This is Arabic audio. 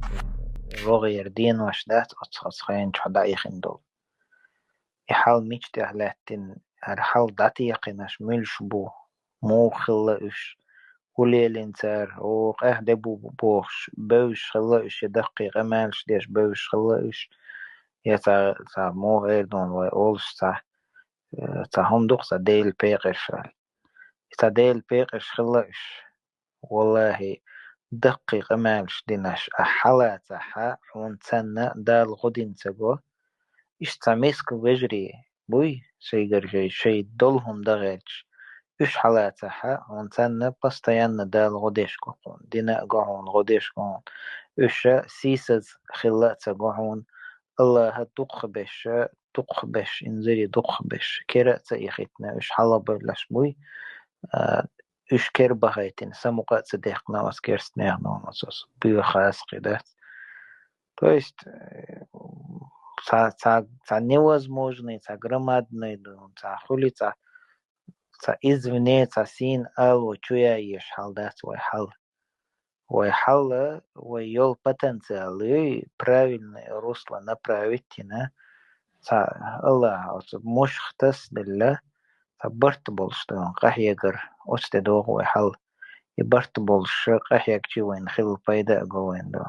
دات روغير دين واش دات أتصخص خين شحدا يخين دول يحال ميش تهلاتين هرحال داتي يقيناش ملش بو مو خلا وليلين تار او قه دبو بوش بوش خلاش دقيقة مالش ديش بوش خلاش يا تا مو غير دون واي اولش تا هم دوخ تا ديل بيقش تا ديل بيقش خلاش والله دقيقة مالش ديناش أحلا تحا حون تسنى دال غدين تقو إش تمسك وجري بوي شي شي دولهم دغيتش إش حالاتها ونتن بستيان دال غديش كون دينا قعون غديش كون إش سيسز خلات قعون الله دق بش إنزلي دق بش كرا تأيختنا إش حلا بلاش بوي إش كير بهايتين سموقات صديقنا واسكيرستنيغ نونسوس بيو خاص قدات то есть ца невозможный, ца громадный, ца хули, ца извне, ца син алу чуя еш халдат свой хал, вой йол потенциалы правильное русло направить, на ца Allah, муж хтас дилля, ца барт болштон, кахьягар, отсте дог вой хал, и барт больше кахьяг чивайн хил пайда говайн до.